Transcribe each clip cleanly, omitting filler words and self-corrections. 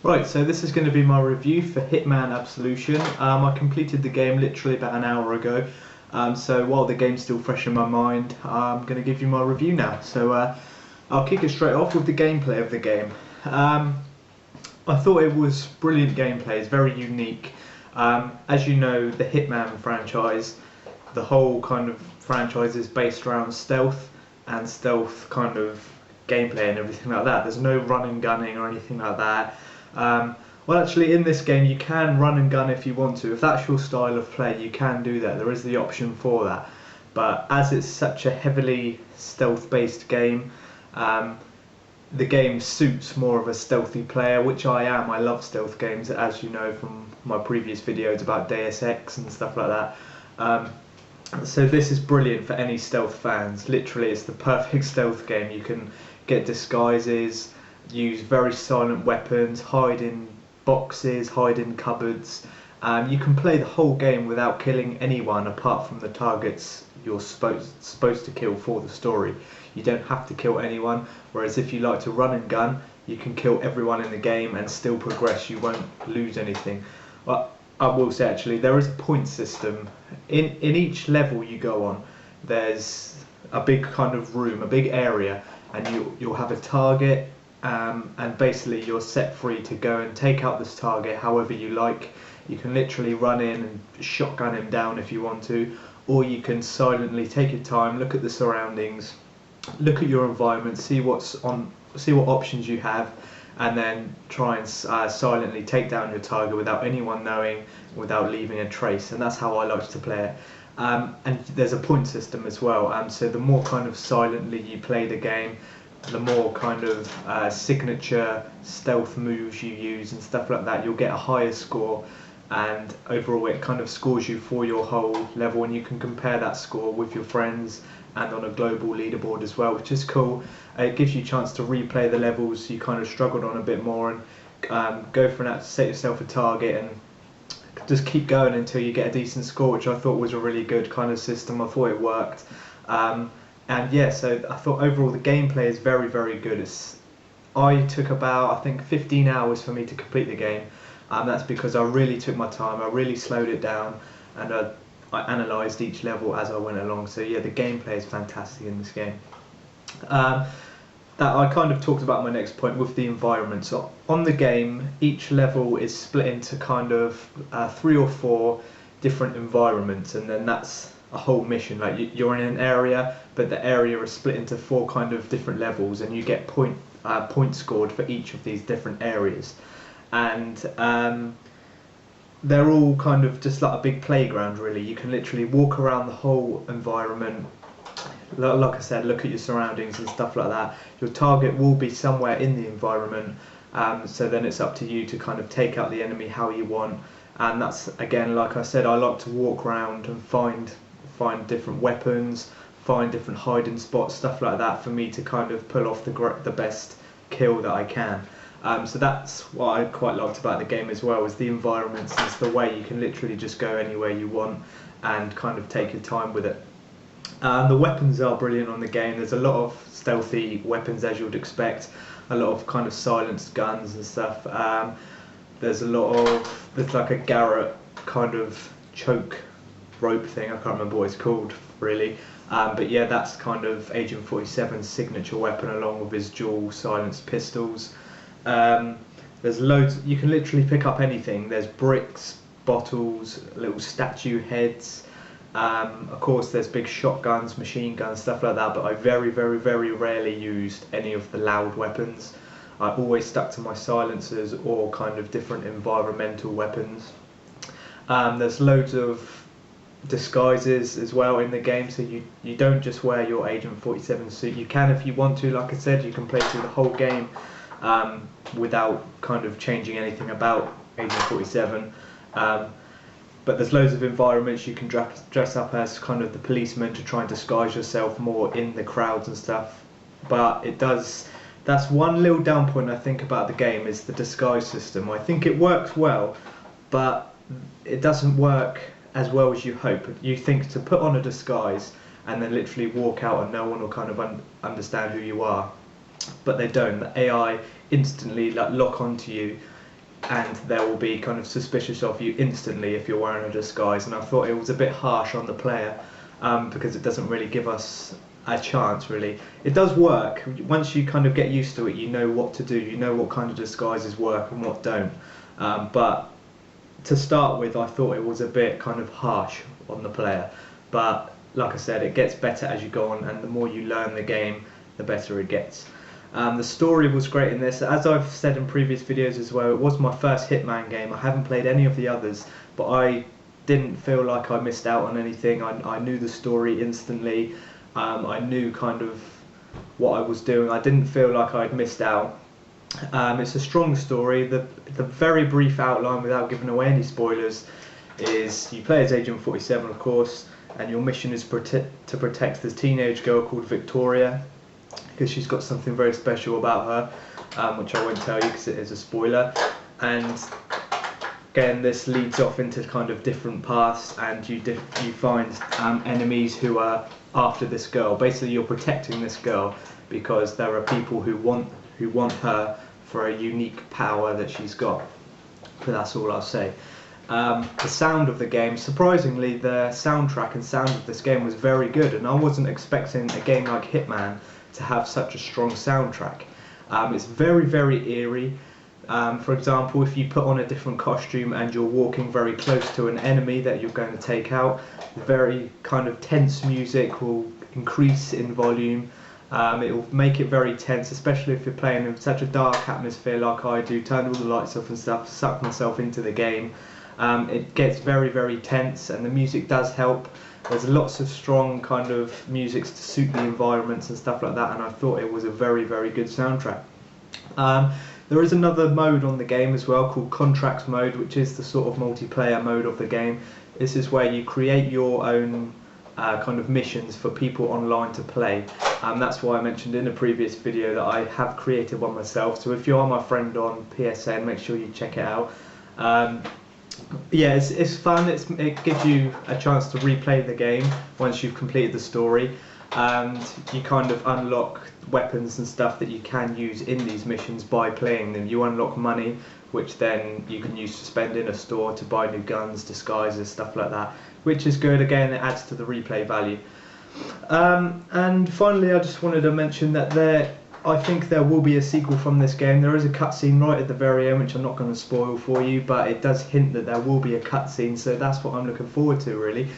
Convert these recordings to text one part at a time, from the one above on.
Right, so this is going to be my review for Hitman Absolution. I completed the game literally about an hour ago, so while the game's still fresh in my mind, I'm going to give you my review now. So I'll kick it straight off with the gameplay of the game. I thought it was brilliant gameplay, it's very unique. As you know, the Hitman franchise, the whole kind of franchise is based around stealth and stealth kind of gameplay and everything like that. There's no run and gunning or anything like that. Well, actually, in this game, you can run and gun if you want to. If that's your style of play, you can do that. There is the option for that. But as it's such a heavily stealth-based game, the game suits more of a stealthy player, which I am. I love stealth games, as you know from my previous videos about Deus Ex and stuff like that. So this is brilliant for any stealth fans. Literally, it's the perfect stealth game. You can get disguises, use very silent weapons, hide in boxes, hide in cupboards. You can play the whole game without killing anyone apart from the targets you're supposed to kill for the story. You don't have to kill anyone, whereas if you like to run and gun, you can kill everyone in the game and still progress. You won't lose anything. Well, I will say actually there is a point system. In each level you go on, there's a big kind of room, a big area, and you'll have a target, and basically you're set free to go and take out this target however you like. You can literally run in and shotgun him down if you want to, or you can silently take your time, look at the surroundings, look at your environment, see what options you have, and then try and silently take down your target without anyone knowing, without leaving a trace. And that's how I like to play it. And there's a point system as well, so the more kind of silently you play the game, the more kind of signature stealth moves you use and stuff like that, you'll get a higher score, and overall it kind of scores you for your whole level, and you can compare that score with your friends and on a global leaderboard as well, which is cool. It gives you a chance to replay the levels you kind of struggled on a bit more, and go for that, set yourself a target and just keep going until you get a decent score, which I thought was a really good kind of system. I thought it worked. And yeah, so I thought overall the gameplay is very, very good. I took about, I think, 15 hours for me to complete the game. That's because I really took my time, I really slowed it down, and I analysed each level as I went along. So yeah, the gameplay is fantastic in this game. That I kind of talked about my next point with the environment. So on the game, each level is split into kind of 3 or 4 different environments, and then that's a whole mission. Like you're in an area, but the area is split into 4 kind of different levels, and you get points scored for each of these different areas. And they're all kind of just like a big playground, really. You can literally walk around the whole environment. Like I said, look at your surroundings and stuff like that. Your target will be somewhere in the environment, so then it's up to you to kind of take out the enemy how you want. And that's, again, like I said, I like to walk around and find different weapons, find different hiding spots, stuff like that, for me to kind of pull off the best kill that I can. So that's what I quite liked about the game as well, is the environments. It's the way you can literally just go anywhere you want and kind of take your time with it. The weapons are brilliant on the game. There's a lot of stealthy weapons, as you'd expect, a lot of kind of silenced guns and stuff. There's like a Garrett kind of choke rope thing, I can't remember what it's called really, but yeah, that's kind of Agent 47's signature weapon, along with his dual silenced pistols. There's loads, you can literally pick up anything. There's bricks, bottles, little statue heads. Of course there's big shotguns, machine guns, stuff like that, but I very, very, very rarely used any of the loud weapons. I always stuck to my silencers or kind of different environmental weapons. There's loads of disguises as well in the game, so you don't just wear your Agent 47 suit. You can if you want to. Like I said, you can play through the whole game without kind of changing anything about Agent 47. But there's loads of environments you can dress up as kind of the policeman to try and disguise yourself more in the crowds and stuff. But that's one little down point I think about the game, is the disguise system. I think it works well, but it doesn't work as well as you hope. You think to put on a disguise and then literally walk out and no one will kind of understand who you are, but they don't. The AI instantly lock onto you. and they will be kind of suspicious of you instantly if you're wearing a disguise. And I thought it was a bit harsh on the player, because it doesn't really give us a chance really. It does work. Once you kind of get used to it, you know what to do, you know what kind of disguises work and what don't. But to start with, I thought it was a bit kind of harsh on the player. But like I said, it gets better as you go on, and the more you learn the game, the better it gets. The story was great in this. As I've said in previous videos as well, it was my first Hitman game. I haven't played any of the others, but I didn't feel like I missed out on anything. I knew the story instantly. I knew kind of what I was doing. I didn't feel like I'd missed out. It's a strong story. The very brief outline, without giving away any spoilers, is you play as Agent 47, of course, and your mission is to protect this teenage girl called Victoria, because she's got something very special about her, which I won't tell you because it is a spoiler. And again, this leads off into kind of different paths, and you find enemies who are after this girl. Basically, you're protecting this girl because there are people who want her for a unique power that she's got. But that's all I'll say. The sound of the game, surprisingly, the soundtrack and sound of this game was very good, and I wasn't expecting a game like Hitman to have such a strong soundtrack. It's very, very eerie. For example, if you put on a different costume and you're walking very close to an enemy that you're going to take out, very kind of tense music will increase in volume. It will make it very tense, especially if you're playing in such a dark atmosphere like I do, turn all the lights off and stuff, suck myself into the game. It gets very, very tense, and the music does help. There's lots of strong kind of music to suit the environments and stuff like that, and I thought it was a very, very good soundtrack. There is another mode on the game as well called Contracts mode, which is the sort of multiplayer mode of the game. This is where you create your own kind of missions for people online to play. That's why I mentioned in a previous video that I have created one myself, so if you are my friend on PSN, make sure you check it out. Yeah, it's fun. It gives you a chance to replay the game once you've completed the story, and you kind of unlock weapons and stuff that you can use in these missions by playing them. You unlock money, which then you can use to spend in a store to buy new guns, disguises, stuff like that, which is good. Again, it adds to the replay value. And finally, I just wanted to mention that I think there will be a sequel from this game. There is a cutscene right at the very end, which I'm not going to spoil for you, but it does hint that there will be a cutscene, so that's what I'm looking forward to, really.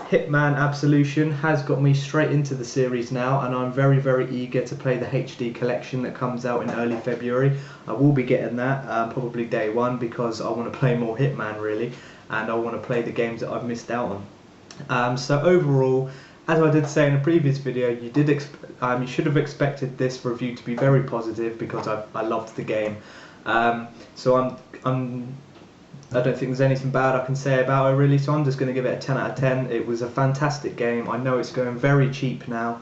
Hitman Absolution has got me straight into the series now, and I'm very, very eager to play the HD collection that comes out in early February. I will be getting that, probably day one, because I want to play more Hitman, really, and I want to play the games that I've missed out on. So overall, as I did say in a previous video, you should have expected this review to be very positive, because I loved the game. So I don't think there's anything bad I can say about it, really, so I'm just going to give it a 10 out of 10. It was a fantastic game. I know it's going very cheap now,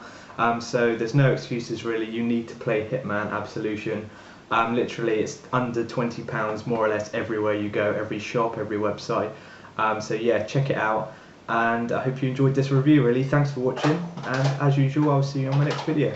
so there's no excuses, really. You need to play Hitman Absolution. Literally, it's under £20 more or less everywhere you go, every shop, every website. So yeah, check it out. And I hope you enjoyed this review, really. Thanks for watching, and as usual, I'll see you on my next video.